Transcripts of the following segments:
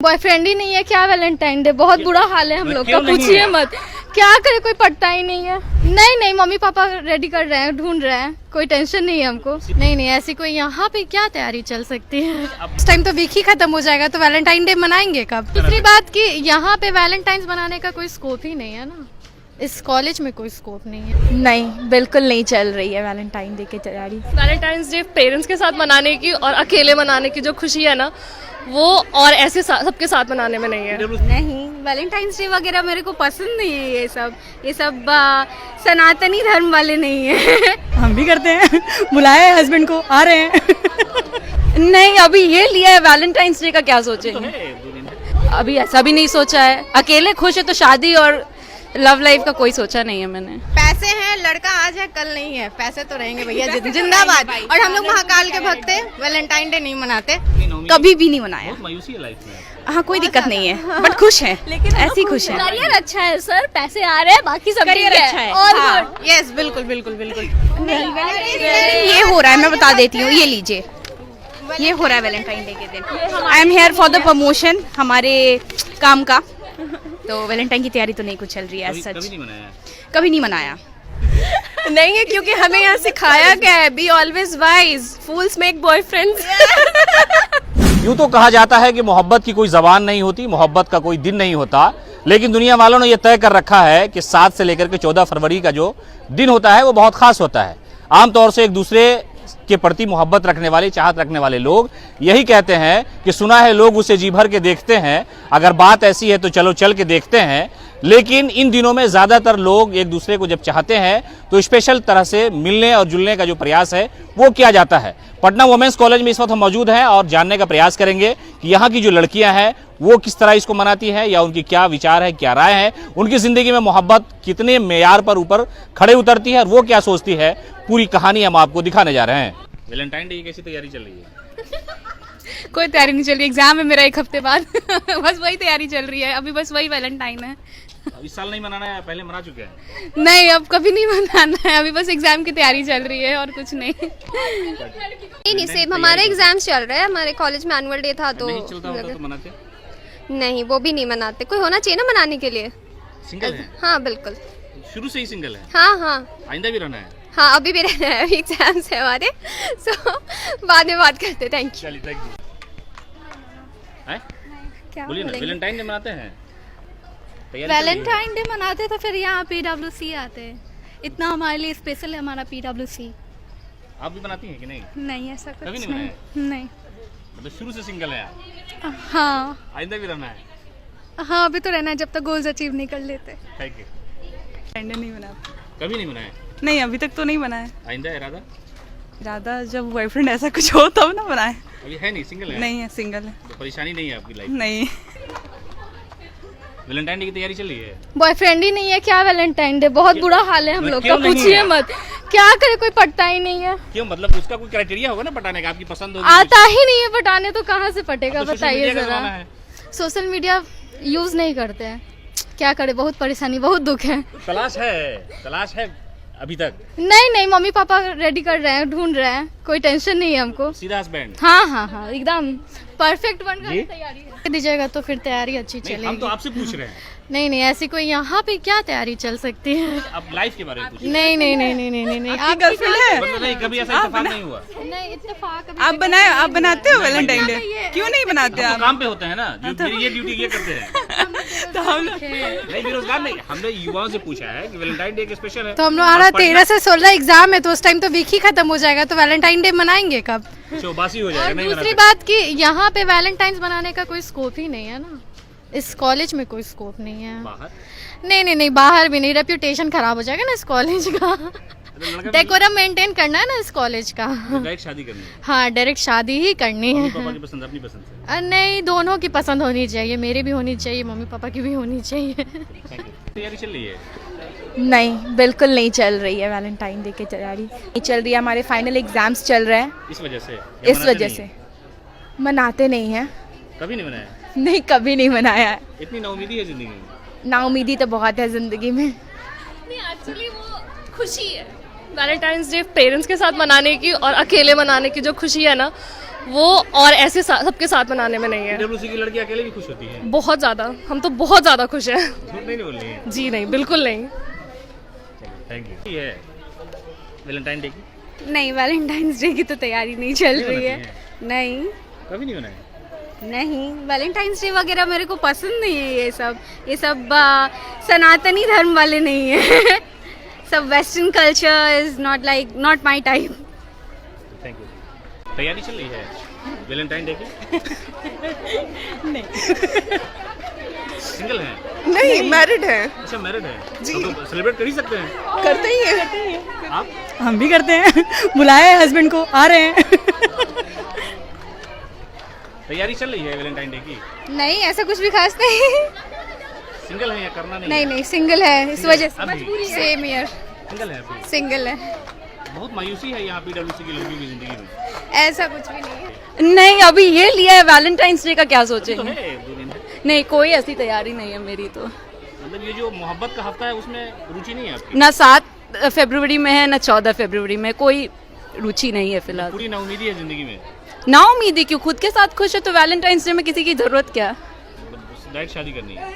Boyfriend ही नहीं है क्या? वैलेंटाइन डे बहुत बुरा हाल है हम लोग का, पूछिए मत। क्या करे, कोई पढ़ता ही नहीं है। नहीं मम्मी पापा रेडी कर रहे हैं, ढूंढ रहे हैं, कोई टेंशन नहीं है हमको। नहीं ऐसी कोई यहाँ पे क्या तैयारी चल सकती है। इस टाइम तो वीक ही खत्म हो जाएगा, तो वैलेंटाइन डे मनाएंगे कब? दूसरी बात कि यहाँ पे वैलेंटाइन मनाने का कोई स्कोप ही नहीं है ना, इस कॉलेज में कोई स्कोप नहीं है। नहीं, बिल्कुल नहीं चल रही है वैलेंटाइन डे की तैयारी। वैलेंटाइंस डे पेरेंट्स के साथ मनाने की और अकेले मनाने की जो खुशी है ना, वो और ऐसे सबके साथ मनाने में नहीं है। नहीं, वैलेंटाइंस डे वगैरह मेरे को पसंद नहीं है। ये सब सनातनी धर्म वाले नहीं है। हम भी करते हैं, बुलाए हस्बैंड को, आ रहे हैं। नहीं, अभी ये लिया है, वैलेंटाइंस डे का क्या सोचेंगे? अभी ऐसा भी नहीं सोचा है। अकेले खुश है तो शादी और लव लाइफ का कोई सोचा नहीं है मैंने। पैसे हैं, लड़का आज है कल नहीं है, पैसे तो रहेंगे भैया जिंदाबाद। और हम लोग महाकाल के भक्त हैं, वैलेंटाइन डे नहीं मनाते, कभी भी नहीं मनाया। मायूसी है लाइफ में। हाँ, कोई दिक्कत नहीं है, बट खुश है, लेकिन ऐसी खुश है। करियर अच्छा है सर, पैसे आ रहे हैं, बाकी सब करियर अच्छा है। और यस, बिल्कुल। ये हो रहा है, मैं बता देती हूँ, ये लीजिए, ये हो रहा है वैलेंटाइन डे के दिन। I am here for the promotion हमारे काम का, तो वैलेंटाइन की तैयारी तो नहीं कुछ चल रही है। कभी नहीं मनाया? कभी नहीं मनाया। नहीं है, क्योंकि हमें यहाँ सिखाया गया है, be always wise, fools make boyfriends. यूं तो कहा जाता है कि मोहब्बत की कोई जबान नहीं होती, मोहब्बत का कोई दिन नहीं होता, लेकिन दुनिया वालों ने यह तय कर रखा है कि 7 से लेकर के 14 फरवरी का जो दिन होता है वो बहुत खास होता है। आमतौर से एक दूसरे के प्रति मोहब्बत रखने वाले, चाहत रखने वाले लोग यही कहते हैं कि सुना है लोग उसे जी भर के देखते हैं, अगर बात ऐसी है तो चलो चल के देखते हैं। लेकिन इन दिनों में ज्यादातर लोग एक दूसरे को जब चाहते हैं तो स्पेशल तरह से मिलने और जुलने का जो प्रयास है वो किया जाता है। पटना वुमेन्स कॉलेज में इस वक्त हम मौजूद हैं और जानने का प्रयास करेंगे कि यहाँ की जो लड़कियां हैं वो किस तरह इसको मनाती हैं, या उनकी क्या विचार है, क्या राय है, उनकी जिंदगी में मोहब्बत कितने मेयार पर ऊपर खड़े उतरती है और वो क्या सोचती है। पूरी कहानी हम आपको दिखाने जा रहे हैं। वैलेंटाइन डे की कैसी तैयारी चल रही है? कोई तैयारी नहीं चल रही, एग्जाम है मेरा 1 हफ्ते बाद। बस वही तैयारी चल रही है अभी, बस वही वैलेंटाइन है। इस साल नहीं मनाना है, पहले मना चुके हैं? नहीं, अब कभी नहीं मनाना है, अभी बस एग्जाम की तैयारी चल रही है और कुछ नहीं। नहीं सेम हमारे एग्जाम्स चल रहे हैं, हमारे कॉलेज में एनुअल डे था तो नहीं चलता होता तो मनाते? नहीं, वो भी नहीं मनाते। कोई होना चाहिए ना मनाने के लिए। सिंगल है? हाँ बिल्कुल, शुरू से ही सिंगल है? हाँ। आइंदा भी रहना है? हाँ, अभी भी रहना है, एग्जाम्स है हमारे, सो बाद में बात करते। Thank you. चलिए, थैंक यू। क्या बोलिए ना, वैलेंटाइन डे मनाते हैं? वैलेंटाइन डे मनाते तो फिर यहाँ PWC आते हैं, इतना हमारे लिए स्पेशल है हमारा PWC। आप भी बनाती हैं कि नहीं? नहीं, ऐसा कभी कुछ नहीं नहीं। मतलब शुरू से सिंगल है आप? हाँ आइंदा भी रहना है? हाँ, अभी तो रहना है जब तक गोल्स अचीव नहीं कर लेते। Thank you. नहीं बनाया, कभी नहीं मनाया? नहीं अभी तक तो नहीं बनाया। आइंदा इरादा? ज्यादा जब बॉयफ्रेंड ऐसा कुछ हो तब ना बनाए। अभी है नहीं, सिंगल है? नहीं है, सिंगल है। तो परेशानी नहीं है आपकी लाइफ? नहीं। वैलेंटाइन डे की तैयारी चल रही है? बॉयफ्रेंड ही नहीं है क्या? वैलेंटाइन डे बहुत बुरा हाल है हम लोग का, क्यों नहीं पूछिए है? मत। क्या करे, कोई पढ़ता ही नहीं है। क्यों, मतलब उसका कोई क्राइटेरिया होगा ना पटाने का, आपकी पसंद होगी? आता ही नहीं है पटाने, तो कहाँ से पटेगा अब तो सोशल बताइए मीडिया का जरा। जमाना है। सोशल मीडिया यूज नहीं करते हैं, क्या करे, बहुत परेशानी, बहुत दुख है। तलाश है अभी तक? नहीं मम्मी पापा रेडी कर रहे हैं, ढूंढ रहे हैं, कोई टेंशन नहीं है हमको। सीधा हस्बैंड? हाँ, एकदम परफेक्ट बन रहा है, तैयारी है। दीजिएगा तो फिर तैयारी अच्छी हम तो चलेगी। आपसे पूछ रहे हैं। नहीं ऐसी कोई यहाँ पे क्या तैयारी चल सकती है। अब लाइफ के बारे में पूछ रहे नहीं आपकी गर्लफ्रेंड है? हैं। नहीं, कभी ऐसा इत्तेफाक नहीं हुआ? नहीं, इत्तेफाक अभी आप बनाए, आप बनाते हो वैलेंटाइन डे? क्यों नहीं बनाते हम आप? तो काम पे होते हैं ना, जो मेरी ये ड्यूटी ये करते हैं। तो हम नहीं, बेरोजगार नहीं, हमने युवाओं से पूछा है कि वैलेंटाइन डे स्पेशल है तो हम लोग आ रहा 13 से 16 एग्जाम है, तो उस टाइम तो वीक ही खत्म हो जाएगा, तो वैलेंटाइन डे मनाएंगे कब? बासी हो जाएगा। और नहीं दूसरी मना बात कि यहाँ पे वैलेंटाइंस मनाने का कोई स्कोप ही नहीं है ना, इस कॉलेज में कोई स्कोप नहीं है। बाहर? नहीं बाहर भी नहीं, रेप्यूटेशन खराब हो जाएगा ना इस कॉलेज का। डेकोरम मेंटेन करना है ना इस कॉलेज का। डायरेक्ट शादी करनी है? हाँ, डायरेक्ट शादी ही करनी मम्मी है। पापा की पसंद, अपनी पसंद से? नहीं, दोनों की पसंद होनी चाहिए, मेरी भी होनी चाहिए, मम्मी पापा की भी होनी चाहिए। तैयारी चल रही है? नहीं, बिल्कुल नहीं चल रही है वैलेंटाइन डे की तैयारी। नहीं चल रही है, हमारे फाइनल एग्जाम्स चल रहे हैं, इस वजह से? इस वजह से मनाते नहीं हैं। कभी नहीं मनाया? नहीं, कभी नहीं मनाया है। इतनी नाउमीदी है जिंदगी में? नाउमीदी तो बहुत है जिंदगी में। नहीं, एक्चुअली वो खुशी है। वैलेंटाइंस डे पेरेंट्स के साथ मनाने की और अकेले मनाने की जो खुशी है ना, वो और ऐसे सबके साथ मनाने में नहीं है। PWC की लड़की अकेले भी खुश होती है? बहुत ज़्यादा, हम तो बहुत ज़्यादा खुश हैं। झूठ नहीं बोल रही है? जी नहीं, बिल्कुल नहीं। Thank you. ये है वैलेंटाइन डे की? नहीं, वैलेंटाइंस डे की तो तैयारी नहीं चल रही है। नहीं कभी नहीं बनाया? नहीं, वैलेंटाइंस डे वगैरह मेरे को पसंद नहीं है। ये सब सनातनी धर्म वाले नहीं है। सब western culture is not my type. Thank you. तैयारी चल रही है वैलेंटाइन डे की? नहीं। सिंगल है? नहीं, मैरिड है। अच्छा, मैरिड है जी। तो सेलिब्रेट कर ही सकते हैं? करते ही हैं। आप? हम भी करते हैं। बुलाए हस्बैंड को, आ रहे हैं। तैयारी चल रही है वैलेंटाइन डे की? नहीं, ऐसा कुछ भी खास नहीं। सिंगल है या करना नहीं? नहीं नहीं, सिंगल है, इस वजह से। अभी? सेम ईयर, सिंगल है अभी? सिंगल है। बहुत मायूसी है यहाँ PWC की लड़कियों की जिंदगी में। ऐसा कुछ भी नहीं है। नहीं, अभी ये लिया है, वैलेंटाइंस डे का क्या तो सोचेंगे? है 2 दिन। नहीं, कोई ऐसी तैयारी नहीं है मेरी तो। मतलब ये जो मोहब्बत का हफ्ता है उसमें रुचि नहीं है आपकी? ना 7 फरवरी में है, ना 14 फरवरी में, कोई रुचि नहीं है फिलहाल। पूरी नाउमीदी है जिंदगी में? ना उम्मीद, क्यों? खुद के साथ खुश है तो वैलेंटाइंस डे में किसी की जरूरत क्या? मतलब डायरेक्ट शादी करनी है?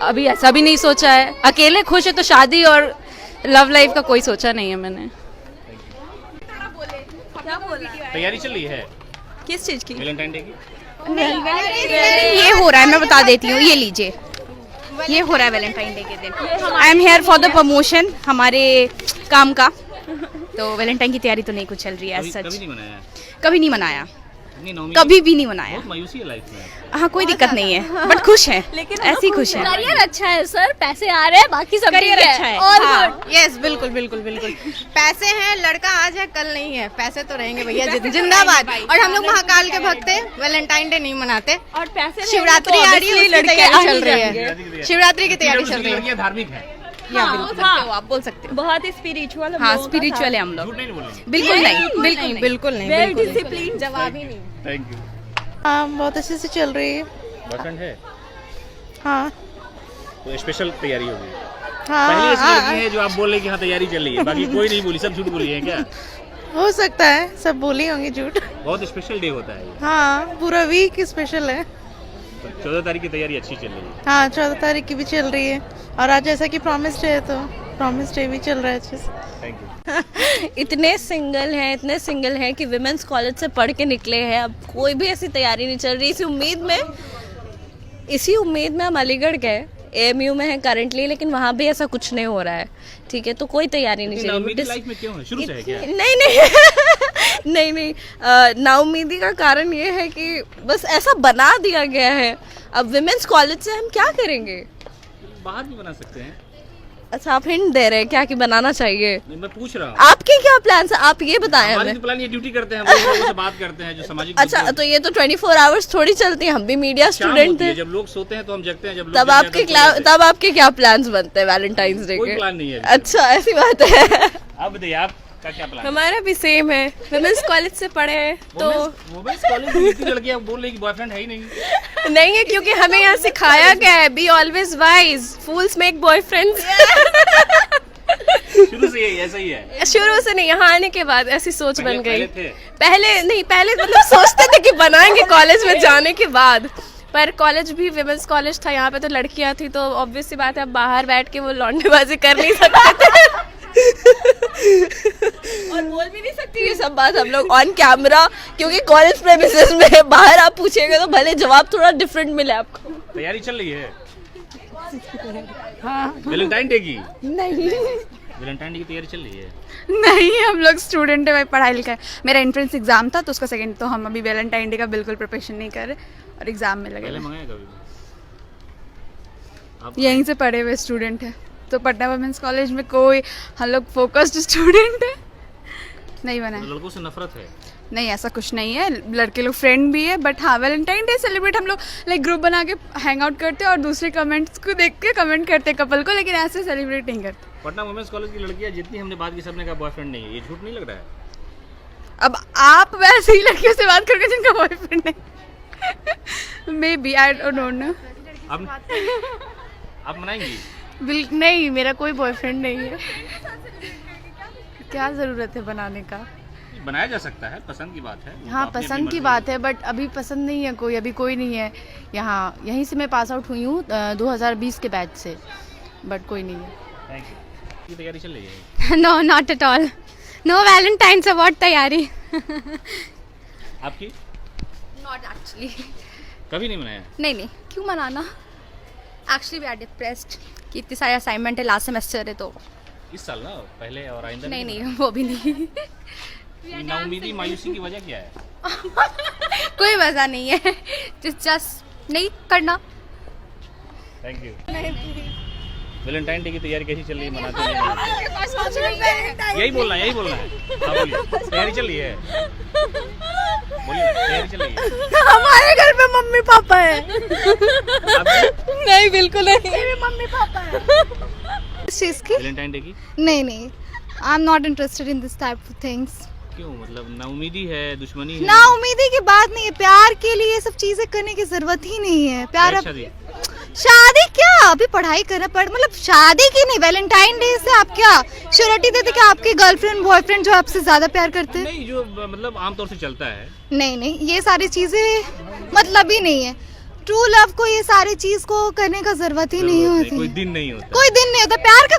अभी ऐसा भी नहीं सोचा है। अकेले खुश है तो शादी और लव लाइफ का कोई सोचा नहीं है मैंने। तैयारी चल रही है किस चीज की? वैलेंटाइन डे की? ये हो रहा है, मैं बता देती हूँ, ये लीजिए। ये हो रहा है वैलेंटाइन डे के दिन। I am here for the promotion हमारे काम का। तो वैलेंटाइन की तैयारी तो नहीं कुछ चल रही है कभी सच। नहीं मनाया? कभी नहीं मनाया, इतनी नाउमीदी? कभी भी नहीं मनाया। बहुत मायूसी है लाइफ में। हाँ, कोई दिक्कत नहीं है, बट खुश है, ऐसी खुश है। करियर अच्छा है सर, पैसे आ रहे हैं, बाकी सब करियर ठीक अच्छा है। और हाँ। good। यस, बिल्कुल बिल्कुल बिल्कुल। पैसे हैं, लड़का आज है कल नहीं है, पैसे तो रहेंगे भैया। जिंदाबाद। और हम लोग महाकाल के भक्त हैं, वैलेंटाइन डे नहीं मनाते। और पैसे शिवरात्रि आ रही है, उसकी तैयारी चल रही है। शिवरात्रि की तैयारी चल रही है। लड़कियां धार्मिक है? आप बोल सकते हो। बहुत स्पिरिचुअल। हाँ, स्पिरिचुअल है हम लोग। झूठ नहीं बोलेंगे? बिल्कुल नहीं, बिल्कुल नहीं। बिल्कुल नहीं, वेल बिल्कुल नहीं। डिसिप्लिन। जवाब ही नहीं। Thank you. हाँ, बहुत अच्छे से चल रही है। बॉयफ्रेंड है? हाँ तो स्पेशल तैयारी होगी? हाँ, पहली ऐसी लड़की है जो आप बोल रहे कि हाँ तैयारी चल रही है, बाकी कोई नहीं बोली, सब झूठ बोली है क्या? हो सकता है, सब बोली होंगी झूठ। बहुत स्पेशल डे होता है ये। हाँ, पूरा वीक स्पेशल है। तो 14 तारीख की तैयारी अच्छी चल रही है? हाँ, 14 तारीख की भी चल रही है। और आज जैसा कि प्रॉमिस डे है तो प्रॉमिस डे भी चल रहा है अच्छे से। Thank you. इतने सिंगल हैं कि विमेंस कॉलेज से पढ़ के निकले हैं, अब कोई भी ऐसी तैयारी नहीं चल रही। इसी उम्मीद में हम अलीगढ़ गए, AMU में है करंटली, लेकिन वहाँ भी ऐसा कुछ नहीं हो रहा है। ठीक है, तो कोई तैयारी नहीं चल रही। लाइफ में क्यों है? शुरू से है क्या? नहीं, नाउमीदी का कारण ये है कि बस ऐसा बना दिया गया है। अब विमेंस कॉलेज से हम क्या करेंगे? बाहर भी बना सकते हैं। अच्छा, आप हिंट दे रहे हैं क्या कि बनाना चाहिए? नहीं, मैं पूछ रहा हूँ। आपके क्या प्लान है, आप ये बताएं हमारी हमें। तो प्लान ये ड्यूटी करते हैं, हम लोग लोगों से बात करते हैं जो सामाजिक। अच्छा, तो ये तो 24 आवर्स थोड़ी चलती है, हम भी मीडिया शाम स्टूडेंट होती है, थे। जब लोग सोते हैं तो हम जगते हैं, जब लोग तब जगते हैं तो हम सोते तब आपके क्या प्लान्स बनते हैं वैलेंटाइंस डे कोई के? प्लान नहीं है। अच्छा, ऐसी बात है। आप बताइए, आपका क्या प्लान? हमारा भी सेम है, विमेंस कॉलेज से पढ़े हैं तो वुमेन्स कॉलेज में इतनी लड़कियां बोल रही कि बॉयफ्रेंड है ही नहीं। नहीं है, क्योंकि हमें यहाँ सिखाया गया है be always wise, fools make boyfriends. शुरू से यही ऐसा ही है? शुरू से नहीं, यहाँ आने के बाद ऐसी सोच बन गई। पहले थे? पहले मतलब सोचते थे कि बनाएंगे कॉलेज में जाने के बाद, पर कॉलेज भी विमेंस कॉलेज था, यहाँ पे तो लड़कियां थी, तो ऑब्वियस सी बात है अब बाहर बैठ के वो लौंडेबाजी कर नहीं सकते थे। और बोल भी नहीं सकती ये सब बात हम लोग ऑन कैमरा, क्योंकि कॉलेज प्रेमिसेस में बाहर आप पूछेंगे तो भले जवाब थोड़ा डिफरेंट मिले आपको। तैयारी चल रही है? हाँ। वैलेंटाइन डे की? नहीं वैलेंटाइन डे की तैयारी चल रही है? नहीं, हम लोग स्टूडेंट है भाई, पढ़ाई लिखाई। मेरा एंट्रेंस एग्जाम था तो उसका सेकंड, तो हम अभी वैलेंटाइन डे का बिल्कुल प्रिपरेशन नहीं कर रहे और एग्जाम में लगे पहले हुए। मंगाया कभी? यहीं से पढ़े हुए स्टूडेंट है, तो पटना वुमेन्स कॉलेज में कोई, हम लोग फोकस्ड स्टूडेंट है, नहीं बना है। लड़कों से नफरत है? नहीं, ऐसा कुछ नहीं है, लड़के लोग फ्रेंड भी है, बट हाँ वैलेंटाइन डे सेलिब्रेट हम लोग लाइक ग्रुप बना के हैंग आउट करते हैं और दूसरे कमेंट्स को देख के कमेंट करते हैं कपल को, लेकिन ऐसे सेलिब्रेट नहीं करते। पटना वुमेन्स कॉलेज की लड़कियां जितनी हमने बात की सबने कहा बॉयफ्रेंड नहीं है, ये झूठ नहीं लग रहा है? अब आप वैसे ही लड़कियों से बात करके जिनका बॉयफ्रेंड है, may be, I don't know. आप मनाएंगी? नहीं, मेरा कोई बॉयफ्रेंड नहीं है। क्या ज़रूरत है बनाने का? बनाया जा सकता है, पसंद की बात है। हाँ अपनी अपनी पसंद की मर्जी बात है, बट अभी पसंद नहीं है कोई, अभी कोई नहीं है यहाँ। यहीं से मैं पास आउट हुई हूँ 2020 के बैच से, बट कोई नहीं है। Thank you. की तैयारी चल रही है? No not at all, no Valentine's award तैयारी। आपकी नॉट एक्चुअली, कभी नहीं मनाया? नहीं नहीं, क्यों मनाना। एक्चुअली वी आर डिप्रेस्ड कि इतने सारे असाइनमेंट है, लास्ट सेमेस्टर है तो। इस साल ना पहले और आइंदा नहीं नहीं, वो भी नहीं। नहीं। नाउमीदी मायूसी की वजह क्या है? कोई वजह नहीं है, जस्ट नहीं करना। Thank you. वैलेंटाइन डे की तैयारी कैसी चल रही है? मनाते नहीं? यही बोलना है, यही बोलना है। हाँ, बोलिए। तैयारी चल रही है? बोलिए, तैयारी चल रही है? हमारे घर में मम्मी पापा है। आपकी? नहीं बिल्कुल नहीं, मेरे मम्मी पापा है। इस चीज़ की वैलेंटाइन डे की नहीं नहीं, I am not interested in this type of things. क्यों? मतलब नाउमीदी है, दुश्मनी है? ना उम्मीदी की बात नहीं है, प्यार के लिए ये सब चीजें करने की जरूरत ही नहीं है। प्यार डायरेक्ट शादी? शादी क्या, अभी पढ़ाई करना पड़, मतलब शादी की नहीं, वैलेंटाइन डे से आप क्या श्योरिटी देते कि आपके गर्लफ्रेंड बॉयफ्रेंड जो आपसे ज्यादा प्यार करते हैं? नहीं, जो मतलब आमतौर से चलता है। नहीं नहीं, ये सारी चीजें मतलब ही नहीं है। ट्रू लव को ये सारी चीज को करने का जरूरत ही नहीं होती। कोई दिन नहीं होता। कोई दिन नहीं होता, प्यार का